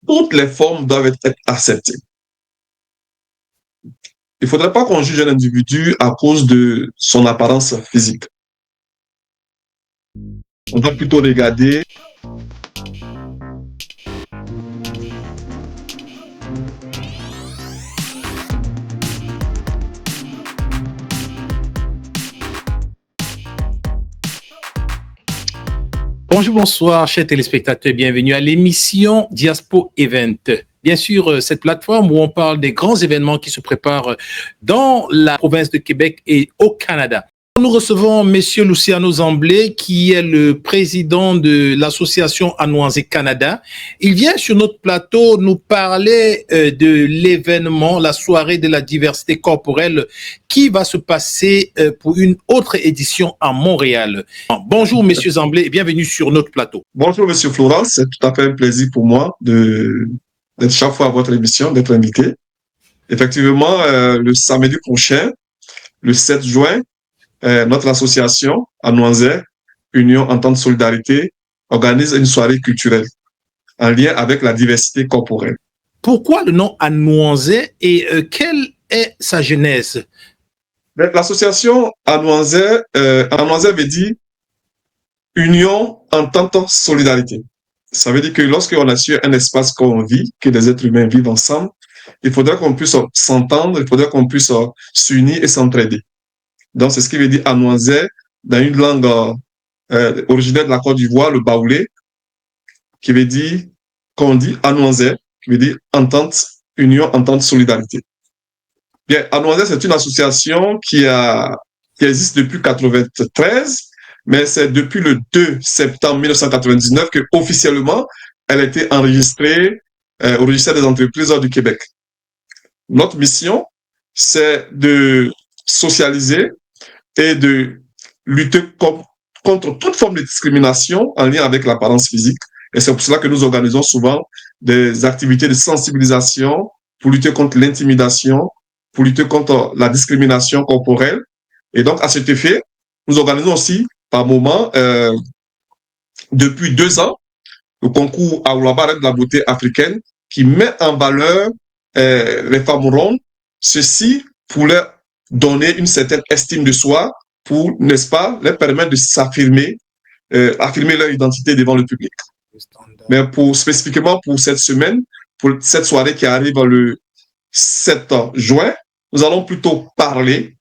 toutes les formes doivent être acceptées. Il ne faudrait pas qu'on juge un individu à cause de son apparence physique. On doit plutôt regarder Bonjour, bonsoir, chers téléspectateurs. Bienvenue à l'émission Diaspo Event. Bien sûr, cette plateforme où on parle des grands événements qui se préparent dans la province de Québec et au Canada. Nous recevons Monsieur Luciano Zamblé, qui est le président de l'association Anoisé Canada. Il vient sur notre plateau nous parler de l'événement, la soirée de la diversité corporelle qui va se passer pour une autre édition à Montréal. Bonjour Monsieur Zamblé et bienvenue sur notre plateau. Bonjour Monsieur Florence, c'est tout à fait un plaisir pour moi d'être chaque fois à votre émission, d'être invité. Effectivement, le samedi prochain, le 7 juin, notre association, Anoisé, Union Entente Solidarité, organise une soirée culturelle en lien avec la diversité corporelle. Pourquoi le nom Anoisé et quelle est sa genèse? L'association Anoisé veut dire Union Entente Solidarité. Ça veut dire que lorsqu'on assure un espace qu'on vit, que les êtres humains vivent ensemble, il faudrait qu'on puisse s'entendre, il faudrait qu'on puisse s'unir et s'entraider. Donc, c'est ce qui veut dire Anoisé dans une langue originaire de la Côte d'Ivoire, le baoulé, qui veut dire, qu'on dit Anoisé, qui veut dire entente, union, entente, solidarité. Bien, Anoisé, c'est une association qui existe depuis 1993, mais c'est depuis le 2 septembre 1999 que officiellement elle a été enregistrée au registre des entreprises du Québec. Notre mission, c'est de socialiser et de lutter contre toute forme de discrimination en lien avec l'apparence physique. Et c'est pour cela que nous organisons souvent des activités de sensibilisation pour lutter contre l'intimidation, pour lutter contre la discrimination corporelle. Et donc, à cet effet, nous organisons aussi, par moment, depuis 2 ans, le concours Aoulaba de la beauté africaine qui met en valeur les femmes rondes, ceci pour leur donner une certaine estime de soi, pour, n'est-ce pas, leur permettre de s'affirmer, affirmer leur identité devant le public. Mais spécifiquement pour cette semaine, pour cette soirée qui arrive le 7 juin, nous allons plutôt parler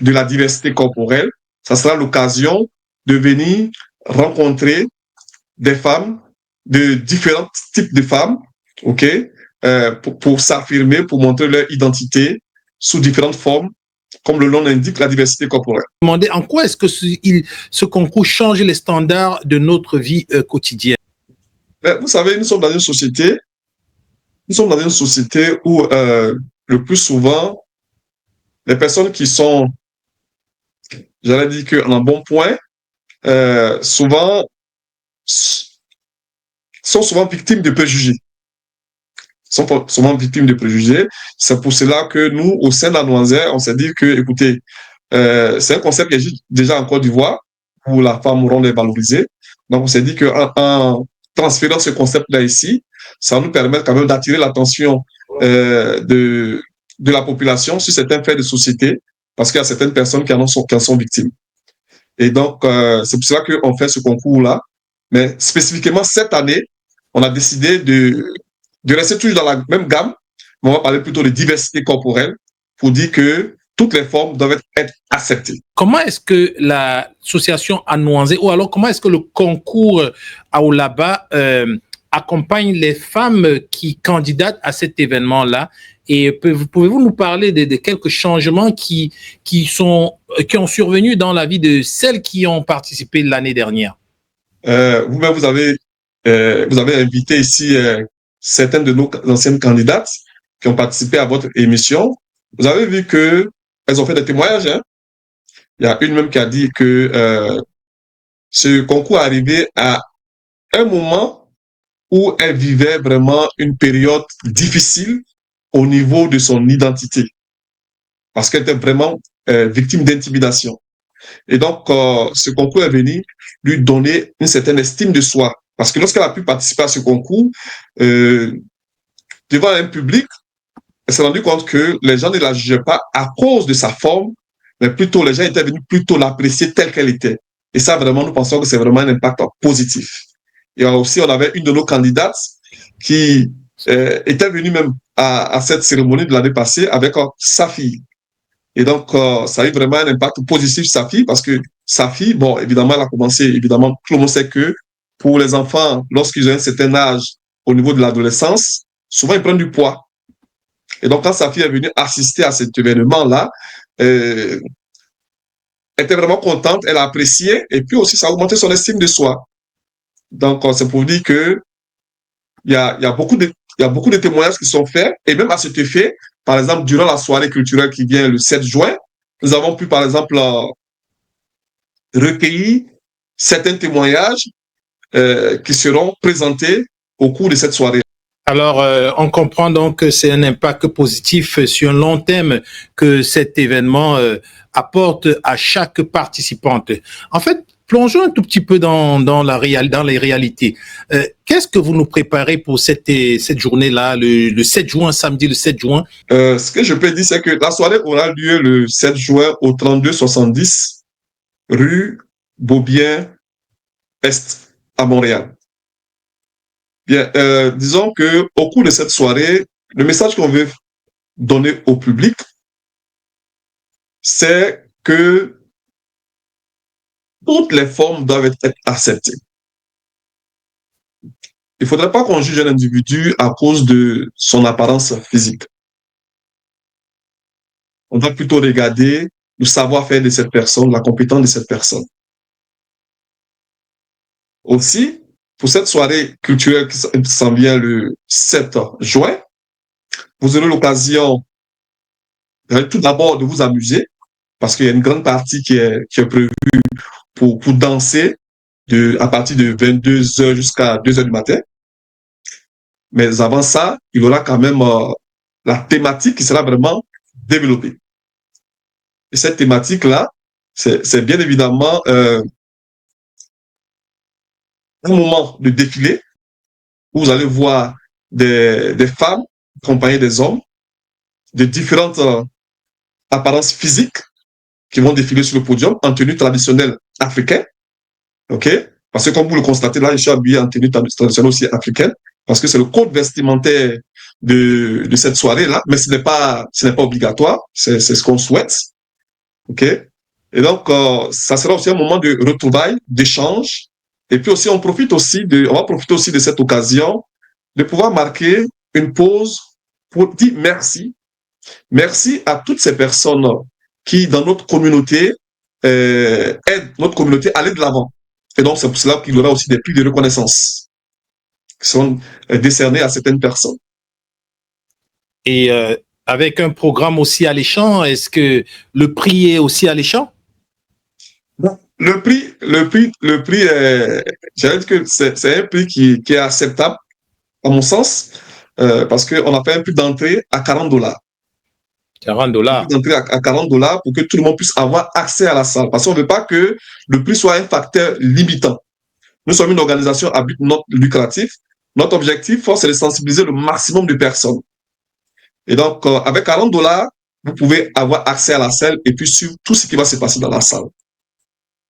de la diversité corporelle. Ça sera l'occasion de venir rencontrer des femmes, de différents types de femmes, ok, pour s'affirmer, pour montrer leur identité sous différentes formes, comme le nom l'indique, la diversité corporelle. Demandez en quoi est-ce que ce concours change les standards de notre vie quotidienne? Vous savez, nous sommes dans une société où le plus souvent, les personnes qui sont, j'allais dire qu'en un bon point, sont souvent victimes de préjugés. C'est pour cela que nous, au sein d'Anoisé, on s'est dit que, écoutez, c'est un concept qui existe déjà en Côte d'Ivoire, où la femme ronde est valorisée. Donc, on s'est dit qu'en transférant ce concept-là ici, ça va nous permettre quand même d'attirer l'attention de la population sur certains faits de société, parce qu'il y a certaines personnes qui en sont victimes. Et donc, c'est pour cela qu'on fait ce concours-là. Mais spécifiquement, cette année, on a décidé de rester toujours dans la même gamme, mais on va parler plutôt de diversité corporelle pour dire que toutes les formes doivent être acceptées. Comment est-ce que l'association Anoisé, ou alors comment est-ce que le concours Aoulaba accompagne les femmes qui candidatent à cet événement-là? Et pouvez-vous nous parler de quelques changements qui ont survenu dans la vie de celles qui ont participé l'année dernière? Vous-même, vous avez invité ici certaines de nos anciennes candidates qui ont participé à votre émission. Vous avez vu que elles ont fait des témoignages. Hein? Il y a une même qui a dit que ce concours arrivait à un moment où elle vivait vraiment une période difficile au niveau de son identité, parce qu'elle était vraiment victime d'intimidation. Et donc, ce concours est venu lui donner une certaine estime de soi. Parce que lorsqu'elle a pu participer à ce concours, devant un public, elle s'est rendue compte que les gens ne la jugeaient pas à cause de sa forme, mais plutôt les gens étaient venus plutôt l'apprécier telle qu'elle était. Et ça, vraiment, nous pensons que c'est vraiment un impact positif. Et aussi, on avait une de nos candidates qui était venue même à cette cérémonie de l'année passée avec sa fille. Et donc, ça a eu vraiment un impact positif sur sa fille parce que sa fille, bon, évidemment, elle a commencé, évidemment, tout le monde sait que pour les enfants, lorsqu'ils ont un certain âge au niveau de l'adolescence, souvent ils prennent du poids. Et donc, quand sa fille est venue assister à cet événement-là, elle était vraiment contente, elle a apprécié, et puis aussi, ça a augmenté son estime de soi. Donc, c'est pour dire que il y a beaucoup de témoignages qui sont faits, et même à cet effet, par exemple, durant la soirée culturelle qui vient le 7 juin, nous avons pu, par exemple, recueillir certains témoignages qui seront présentés au cours de cette soirée. Alors, on comprend donc que c'est un impact positif sur un long terme que cet événement apporte à chaque participante. En fait, plongeons un tout petit peu dans les réalités. Qu'est-ce que vous nous préparez pour cette journée-là, le 7 juin, samedi le 7 juin? Ce que je peux dire, c'est que la soirée aura lieu le 7 juin au 3270 rue Beaubien-Est à Montréal. Bien, disons que au cours de cette soirée, le message qu'on veut donner au public, c'est que toutes les formes doivent être acceptées. Il ne faudrait pas qu'on juge un individu à cause de son apparence physique. On doit plutôt regarder le savoir-faire de cette personne, la compétence de cette personne. Aussi, pour cette soirée culturelle qui s'en vient le 7 juin, vous aurez l'occasion tout d'abord de vous amuser, parce qu'il y a une grande partie qui est prévue pour danser à partir de 22h jusqu'à 2h du matin. Mais avant ça, il y aura quand même la thématique qui sera vraiment développée. Et cette thématique-là, c'est bien évidemment un moment de défilé où vous allez voir des femmes accompagnées des hommes de différentes apparences physiques qui vont défiler sur le podium en tenue traditionnelle africaine. OK? Parce que comme vous le constatez, là, je suis habillé en tenue traditionnelle aussi africaine, parce que c'est le code vestimentaire de cette soirée-là, mais ce n'est pas obligatoire, c'est ce qu'on souhaite. OK? Et donc, ça sera aussi un moment de retrouvailles, d'échange. Et puis aussi, on va profiter aussi de cette occasion de pouvoir marquer une pause pour dire merci. Merci à toutes ces personnes qui, dans notre communauté, aident notre communauté à aller de l'avant. Et donc, c'est pour cela qu'il y aura aussi des prix de reconnaissance qui sont décernés à certaines personnes. Et avec un programme aussi alléchant, est-ce que le prix est aussi alléchant? Le prix, j'allais dire que c'est un prix qui est acceptable, à mon sens, parce qu'on a fait un prix d'entrée à $40. $40. Un prix d'entrée à $40 pour que tout le monde puisse avoir accès à la salle. Parce qu'on ne veut pas que le prix soit un facteur limitant. Nous sommes une organisation à but non lucratif. Notre objectif, c'est de sensibiliser le maximum de personnes. Et donc, avec $40, vous pouvez avoir accès à la salle et puis suivre tout ce qui va se passer dans la salle.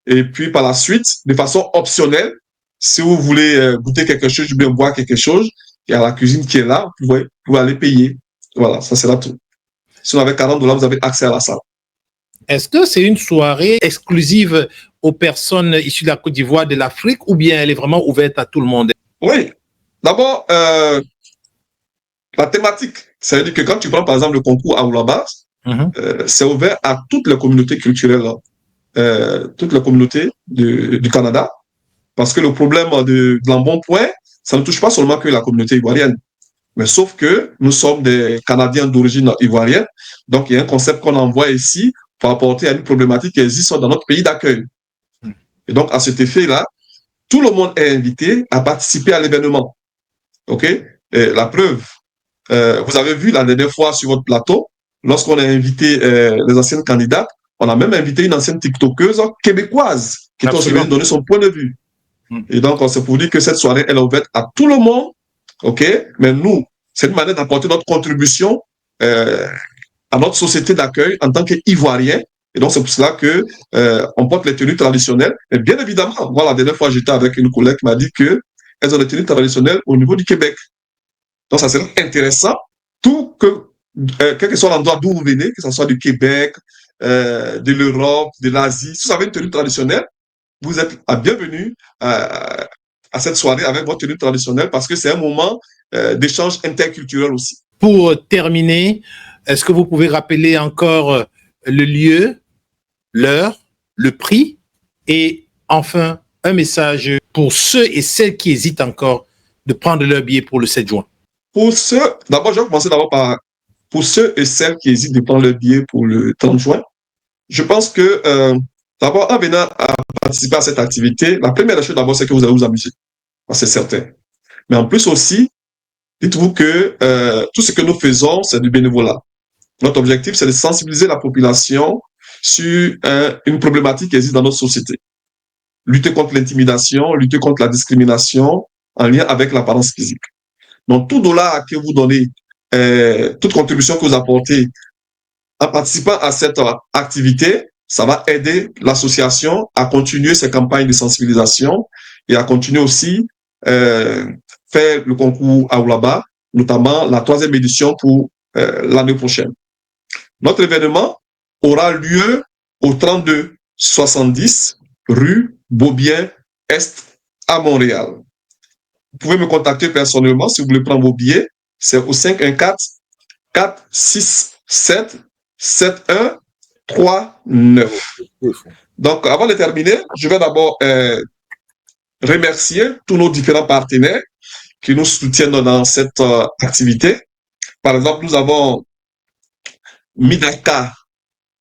Et puis, par la suite, de façon optionnelle, si vous voulez goûter quelque chose ou bien boire quelque chose, il y a la cuisine qui est là, vous pouvez aller payer. Voilà, ça sera tout. Sinon, avec $40, vous avez accès à la salle. Est-ce que c'est une soirée exclusive aux personnes issues de la Côte d'Ivoire, de l'Afrique, ou bien elle est vraiment ouverte à tout le monde? Oui. D'abord, la thématique, ça veut dire que quand tu prends par exemple le concours à Oulaba, c'est ouvert à toutes les communautés culturelles, toutes les communautés du Canada, parce que le problème de l'embonpoint, ça ne touche pas seulement que la communauté ivoirienne. Mais sauf que nous sommes des Canadiens d'origine ivoirienne, donc il y a un concept qu'on envoie ici pour apporter à une problématique qui existe dans notre pays d'accueil. Et donc, à cet effet-là, tout le monde est invité à participer à l'événement. OK? Et la preuve, vous avez vu la dernière fois sur votre plateau, lorsqu'on a invité les anciennes candidates, on a même invité une ancienne TikTokeuse québécoise qui est aussi venue donner son point de vue. Et donc, c'est pour dire que cette soirée, elle est ouverte à tout le monde. OK? Mais nous, C'est une manière d'apporter notre contribution à notre société d'accueil en tant qu'Ivoiriens. Et donc, c'est pour cela que on porte les tenues traditionnelles. Et bien évidemment, moi, la dernière fois, j'étais avec une collègue qui m'a dit qu'elles ont des tenues traditionnelles au niveau du Québec. Donc, ça serait intéressant, tout que, quel que soit l'endroit d'où vous venez, que ce soit du Québec, de l'Europe, de l'Asie, si vous avez une tenue traditionnelle, vous êtes à bienvenue à cette soirée avec votre tenue traditionnelle parce que c'est un moment d'échange interculturel aussi. Pour terminer, est-ce que vous pouvez rappeler encore le lieu, l'heure, le prix et enfin un message pour ceux et celles qui hésitent encore de prendre leur billet pour le 7 juin? Pour ceux, d'abord, je vais commencer d'abord par pour ceux et celles qui hésitent de prendre leur billet pour le 30 juin. Je pense que d'abord, en venant à participer à cette activité, la première chose d'abord, c'est que vous allez vous amuser. C'est certain. Mais en plus aussi, dites-vous que tout ce que nous faisons, c'est du bénévolat. Notre objectif, c'est de sensibiliser la population sur une problématique qui existe dans notre société. Lutter contre l'intimidation, lutter contre la discrimination en lien avec l'apparence physique. Donc, tout dollar que vous donnez, toute contribution que vous apportez en participant à cette activité, ça va aider l'association à continuer ses campagnes de sensibilisation et à continuer aussi faire le concours Aoulaba, notamment la 3e édition pour l'année prochaine. Notre événement aura lieu au 3270 rue Beaubien Est à Montréal. Vous pouvez me contacter personnellement si vous voulez prendre vos billets. C'est au 514-467-7139. Donc, avant de terminer, je vais d'abord remercier tous nos différents partenaires qui nous soutiennent dans cette activité. Par exemple, nous avons Midaka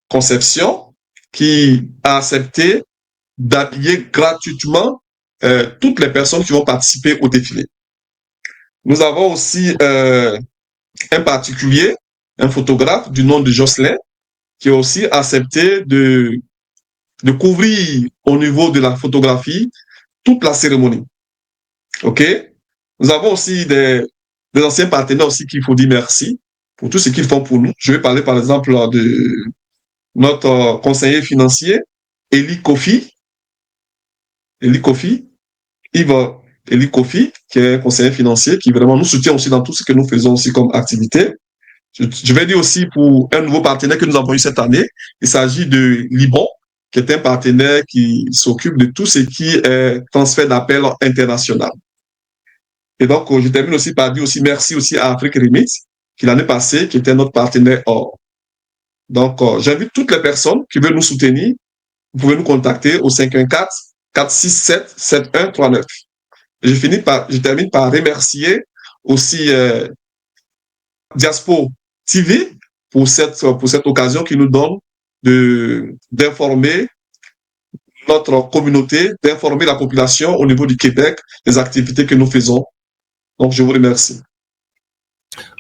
Conception qui a accepté d'habiller gratuitement toutes les personnes qui vont participer au défilé. Nous avons aussi un particulier, un photographe du nom de Jocelyn, qui a aussi accepté de couvrir au niveau de la photographie toute la cérémonie. OK? Nous avons aussi des anciens partenaires aussi qu'il faut dire merci pour tout ce qu'ils font pour nous. Je vais parler par exemple de notre conseiller financier, Eli Kofi, Yves Eli Kofi, qui est conseiller financier, qui vraiment nous soutient aussi dans tout ce que nous faisons aussi comme activité. Je vais dire aussi pour un nouveau partenaire que nous avons eu cette année, il s'agit de Libon, qui est un partenaire qui s'occupe de tout ce qui est transfert d'appel international. Et donc, je termine aussi par dire aussi merci aussi à Afrique Remit, qui l'année passée, qui était notre partenaire or. Donc, j'invite toutes les personnes qui veulent nous soutenir, vous pouvez nous contacter au 514-467-7139. Je termine par remercier aussi Diaspo TV pour cette occasion qui nous donne d'informer notre communauté, d'informer la population au niveau du Québec des activités que nous faisons. Donc, je vous remercie.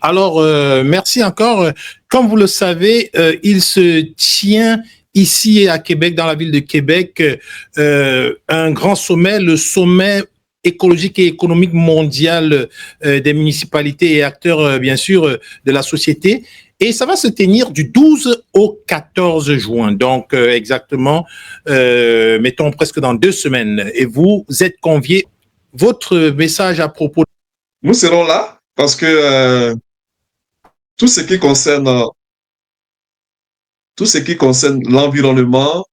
Alors, merci encore. Comme vous le savez, il se tient ici à Québec, dans la ville de Québec, un grand sommet, le sommet écologique et économique mondial des municipalités et acteurs, bien sûr, de la société. Et ça va se tenir du 12 au 14 juin, donc exactement, mettons presque dans 2 semaines. Et vous êtes conviés. Votre message à propos? Nous serons là parce que tout ce qui concerne l'environnement,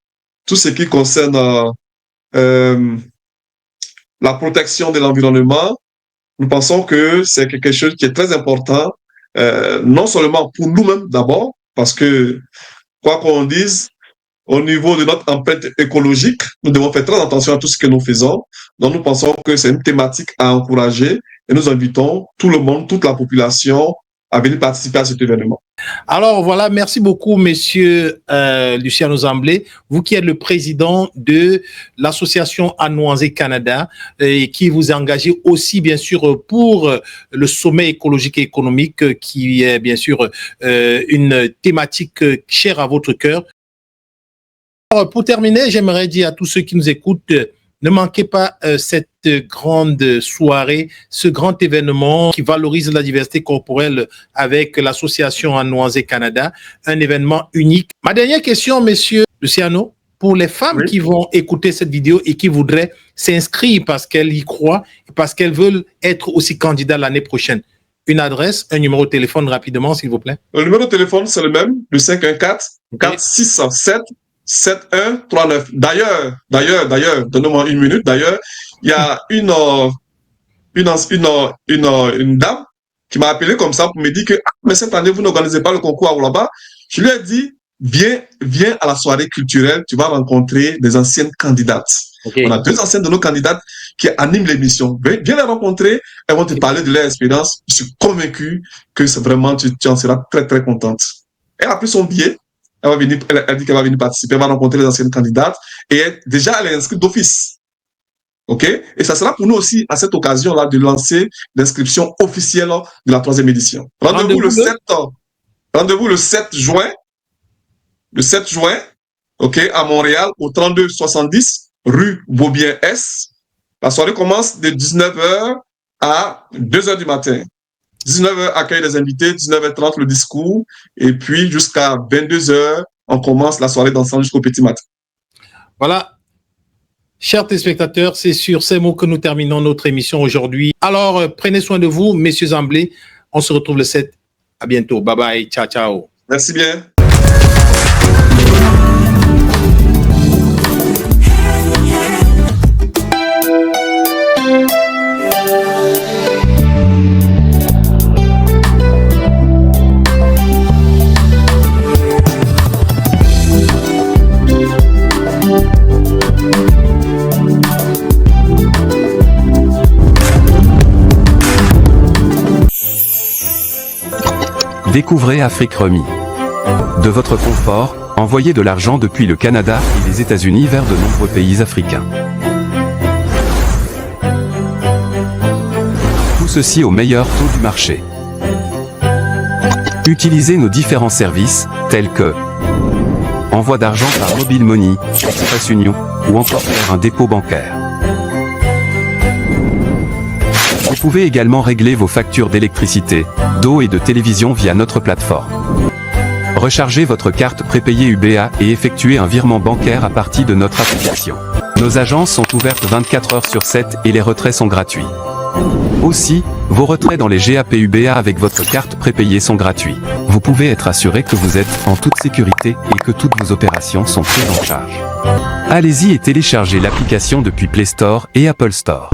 tout ce qui concerne la protection de l'environnement, nous pensons que c'est quelque chose qui est très important, non seulement pour nous-mêmes d'abord, parce que, quoi qu'on dise, au niveau de notre empreinte écologique, nous devons faire très attention à tout ce que nous faisons. Donc, nous pensons que c'est une thématique à encourager et nous invitons tout le monde, toute la population à venir participer à cet événement. Alors voilà, merci beaucoup, monsieur Luciano Zamblé, vous qui êtes le président de l'association Anoisé Canada et qui vous engagez aussi, bien sûr, pour le sommet écologique et économique qui est, bien sûr, une thématique chère à votre cœur. Alors, pour terminer, j'aimerais dire à tous ceux qui nous écoutent Ne manquez pas cette grande soirée, ce grand événement qui valorise la diversité corporelle avec l'association Anoisé Canada, un événement unique. Ma dernière question, monsieur Luciano, pour les femmes qui vont écouter cette vidéo et qui voudraient s'inscrire parce qu'elles y croient et parce qu'elles veulent être aussi candidates l'année prochaine. Une adresse, un numéro de téléphone rapidement, s'il vous plaît. Le numéro de téléphone, c'est le même, le 514-467-7139. D'ailleurs, donnez-moi une minute. D'ailleurs, il y a une dame qui m'a appelé comme ça pour me dire que mais cette année, vous n'organisez pas le concours à Oulaba. Je lui ai dit, viens à la soirée culturelle, tu vas rencontrer des anciennes candidates. Okay. On a 2 anciennes de nos candidates qui animent l'émission. Viens les rencontrer, elles vont te parler de leur expérience. Je suis convaincu que c'est vraiment, tu en seras très, très contente. Elle a pris son billet, elle dit qu'elle va venir participer, elle va rencontrer les anciennes candidates et déjà elle est inscrite d'office. OK? Et ça sera pour nous aussi, à cette occasion-là, de lancer l'inscription officielle de la 3e édition. Rendez-vous le 7 juin. Le 7 juin, OK, à Montréal, au 3270 rue Beaubien-S. La soirée commence de 19h à 2h du matin. 19h, accueil des invités, 19h30, le discours, et puis jusqu'à 22h, on commence la soirée dansante jusqu'au petit matin. Voilà. Chers téléspectateurs, c'est sur ces mots que nous terminons notre émission aujourd'hui. Alors, prenez soin de vous, messieurs Amblé. On se retrouve le 7. À bientôt. Bye bye. Ciao, ciao. Merci bien. Découvrez Afrique Remi. De votre confort, envoyez de l'argent depuis le Canada et les États-Unis vers de nombreux pays africains. Tout ceci au meilleur taux du marché. Utilisez nos différents services, tels que envoi d'argent par Mobile Money, Express Union, ou encore faire un dépôt bancaire. Vous pouvez également régler vos factures d'électricité, d'eau et de télévision via notre plateforme. Rechargez votre carte prépayée UBA et effectuez un virement bancaire à partir de notre application. Nos agences sont ouvertes 24 heures sur 7 et les retraits sont gratuits. Aussi, vos retraits dans les GAP UBA avec votre carte prépayée sont gratuits. Vous pouvez être assuré que vous êtes en toute sécurité et que toutes vos opérations sont prises en charge. Allez-y et téléchargez l'application depuis Play Store et Apple Store.